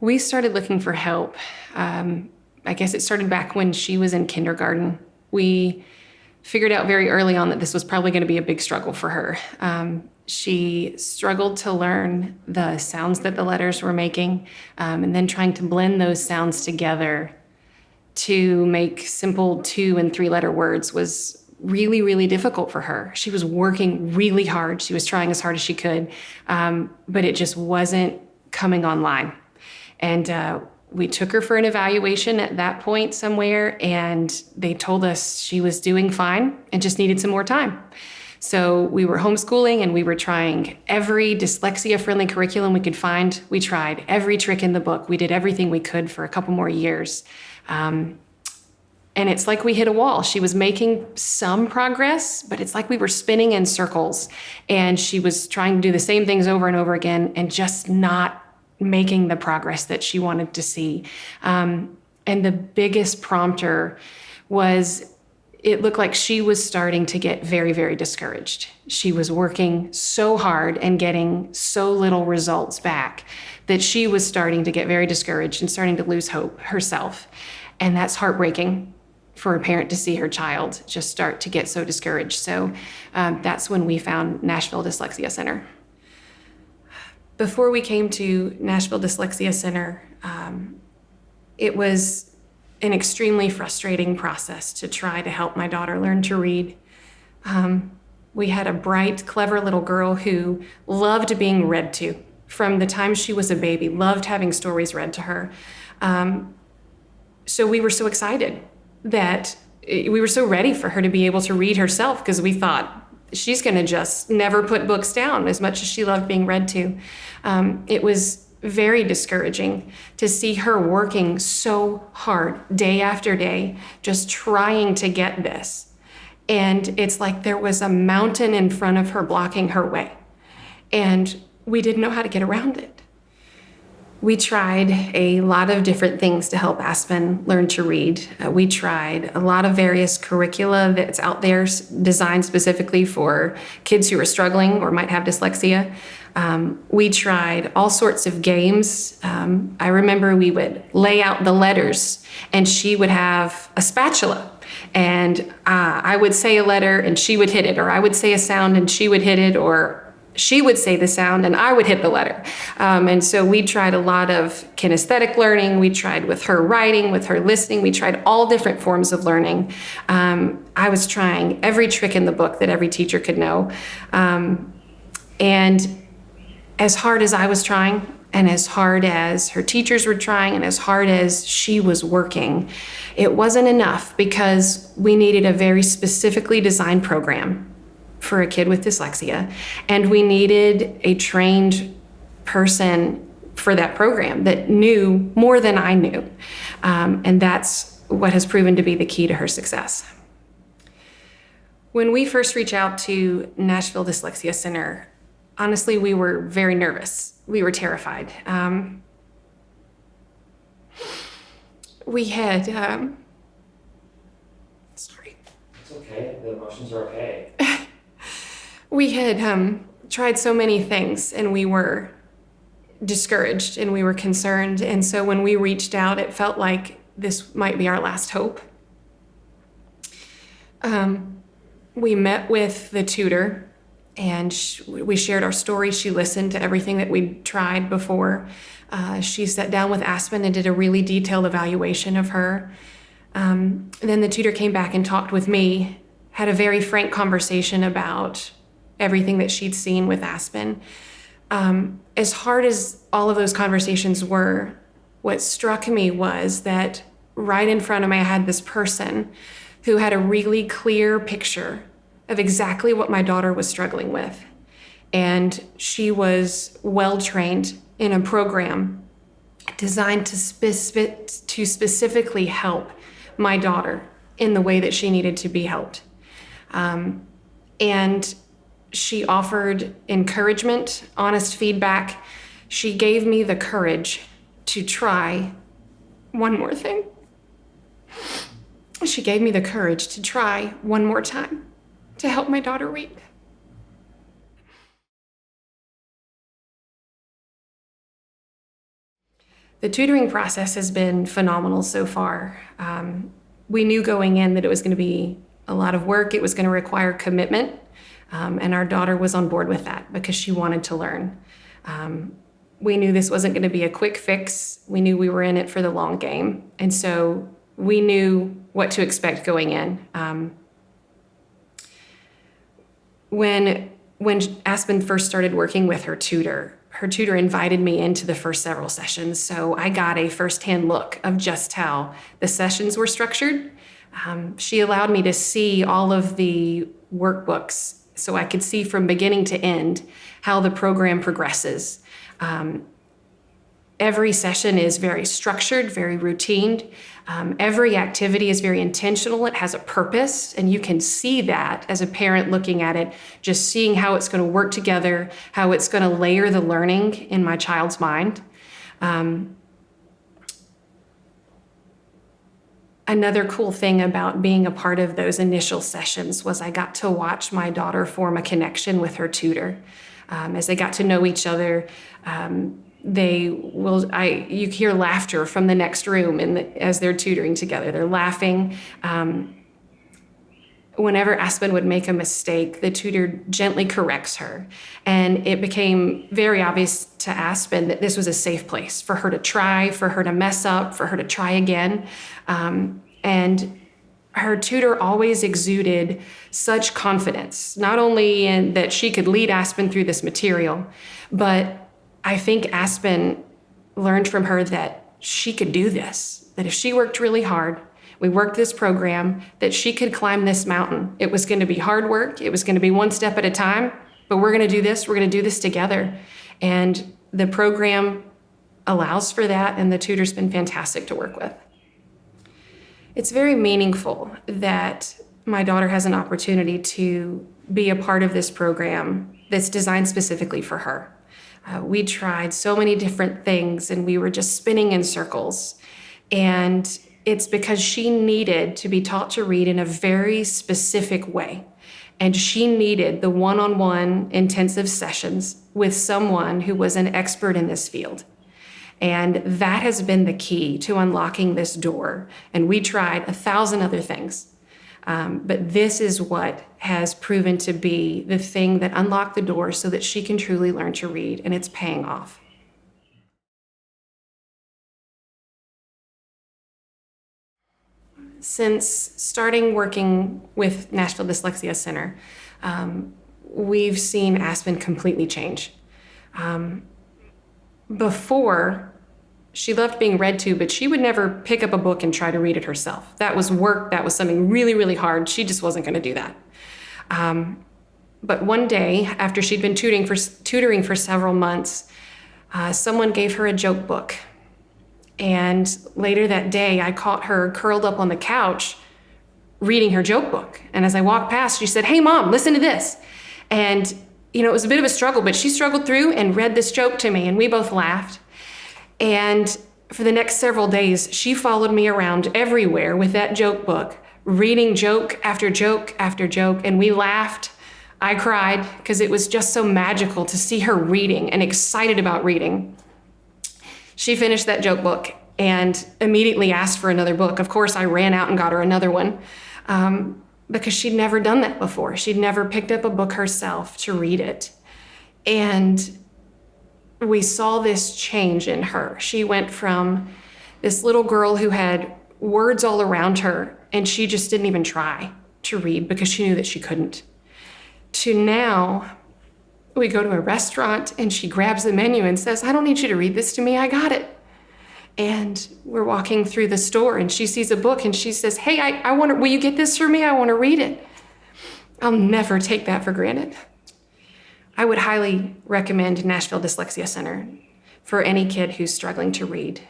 We started looking for help. I guess it started back when she was in kindergarten. We figured out very early on that this was probably going to be a big struggle for her. She struggled to learn the sounds that the letters were making, and then trying to blend those sounds together to make simple 2- and 3-letter words was really, really difficult for her. She was working really hard. She was trying as hard as she could, but it just wasn't coming online. And we took her for an evaluation at that point somewhere, and they told us she was doing fine and just needed some more time. So we were homeschooling and we were trying every dyslexia-friendly curriculum we could find. We tried every trick in the book. We did everything we could for a couple more years. And it's like we hit a wall. She was making some progress, but it's like we were spinning in circles, and she was trying to do the same things over and over again and just not making the progress that she wanted to see. And the biggest prompter was, it looked like she was starting to get very, very discouraged. She was working so hard and getting so little results back that she was starting to get very discouraged and starting to lose hope herself. And that's heartbreaking for a parent to see her child just start to get so discouraged. So that's when we found Nashville Dyslexia Center. Before we came to Nashville Dyslexia Center, it was an extremely frustrating process to try to help my daughter learn to read. We had a bright, clever little girl who loved being read to from the time she was a baby, loved having stories read to her. So we were so excited that we were so ready for her to be able to read herself, because we thought she's going to just never put books down as much as she loved being read to. It was very discouraging to see her working so hard day after day, just trying to get this. And it's like there was a mountain in front of her blocking her way. And we didn't know how to get around it. We tried a lot of different things to help Aspen learn to read. We tried a lot of various curricula that's out there designed specifically for kids who are struggling or might have dyslexia. We tried all sorts of games. I remember we would lay out the letters and she would have a spatula, and I would say a letter and she would hit it, or I would say a sound and she would hit it, or she would say the sound and I would hit the letter. And so we tried a lot of kinesthetic learning. We tried with her writing, with her listening. We tried all different forms of learning. I was trying every trick in the book that every teacher could know. And as hard as I was trying, and as hard as her teachers were trying, and as hard as she was working, it wasn't enough, because we needed a very specifically designed program for a kid with dyslexia, and we needed a trained person for that program that knew more than I knew. And that's what has proven to be the key to her success. When we first reached out to Nashville Dyslexia Center, honestly, we were very nervous. We were terrified. We had, sorry. It's okay, the emotions are okay. We had tried so many things, and we were discouraged and we were concerned. And so when we reached out, it felt like this might be our last hope. We met with the tutor, and we shared our story. She listened to everything that we'd tried before. She sat down with Aspen and did a really detailed evaluation of her. Then the tutor came back and talked with me, had a very frank conversation about everything that she'd seen with Aspen. As hard as all of those conversations were, what struck me was that right in front of me, I had this person who had a really clear picture of exactly what my daughter was struggling with. And she was well-trained in a program designed to specifically help my daughter in the way that she needed to be helped. And she offered encouragement, honest feedback. She gave me the courage to try one more thing. She gave me the courage to try one more time to help my daughter read. The tutoring process has been phenomenal so far. We knew going in that it was going to be a lot of work. It was going to require commitment. And our daughter was on board with that because she wanted to learn. We knew this wasn't going to be a quick fix. We knew we were in it for the long game. And so we knew what to expect going in. When Aspen first started working with her tutor invited me into the first several sessions. So I got a firsthand look of just how the sessions were structured. She allowed me to see all of the workbooks so I could see from beginning to end how the program progresses. Every session is very structured, very routine. Every activity is very intentional. It has a purpose, and you can see that as a parent looking at it, just seeing how it's going to work together, how it's going to layer the learning in my child's mind. Another cool thing about being a part of those initial sessions was I got to watch my daughter form a connection with her tutor. As they got to know each other, you hear laughter from the next room as they're tutoring together. They're laughing. Whenever Aspen would make a mistake, the tutor gently corrects her. And it became very obvious to Aspen that this was a safe place for her to try, for her to mess up, for her to try again. And her tutor always exuded such confidence, not only in that she could lead Aspen through this material, but I think Aspen learned from her that she could do this, that if she worked really hard, we worked this program, that she could climb this mountain. It was going to be hard work. It was going to be one step at a time, but we're going to do this. We're going to do this together. And the program allows for that, and the tutor's been fantastic to work with. It's very meaningful that my daughter has an opportunity to be a part of this program that's designed specifically for her. We tried so many different things and we were just spinning in circles. And it's because she needed to be taught to read in a very specific way. And she needed the one-on-one intensive sessions with someone who was an expert in this field. And that has been the key to unlocking this door. And we tried 1,000 other things. But this is what has proven to be the thing that unlocked the door so that she can truly learn to read, and it's paying off. Since starting working with Nashville Dyslexia Center, we've seen Aspen completely change. Before, she loved being read to, but she would never pick up a book and try to read it herself. That was work. That was something really, really hard. She just wasn't going to do that. But one day, after she'd been tutoring for several months, someone gave her a joke book. And later that day, I caught her curled up on the couch reading her joke book. And as I walked past, she said, "Hey, Mom, listen to this." And, it was a bit of a struggle, but she struggled through and read this joke to me, and we both laughed. And for the next several days, she followed me around everywhere with that joke book, reading joke after joke after joke, and we laughed. I cried because it was just so magical to see her reading and excited about reading. She finished that joke book and immediately asked for another book. Of course, I ran out and got her another one because she'd never done that before. She'd never picked up a book herself to read it. And we saw this change in her. She went from this little girl who had words all around her and she just didn't even try to read because she knew that she couldn't, to now we go to a restaurant and she grabs the menu and says, "I don't need you to read this to me, I got it." And we're walking through the store and she sees a book and she says, "Hey, will you get this for me? I want to read it." I'll never take that for granted. I would highly recommend Nashville Dyslexia Center for any kid who's struggling to read.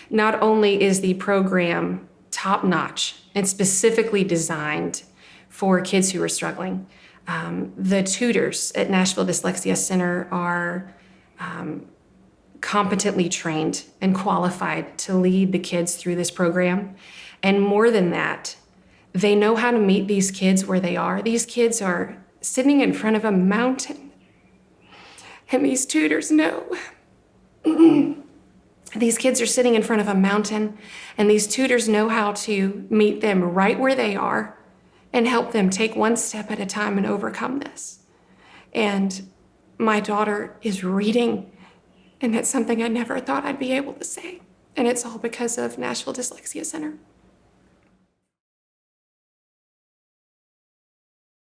Not only is the program top-notch and specifically designed for kids who are struggling, the tutors at Nashville Dyslexia Center are competently trained and qualified to lead the kids through this program. And more than that, they know how to meet these kids where they are. These kids are sitting in front of a mountain, and these tutors know These kids are sitting in front of a mountain, and these tutors know how to meet them right where they are and help them take one step at a time and overcome this. And my daughter is reading, and that's something I never thought I'd be able to say. And it's all because of Nashville Dyslexia Center.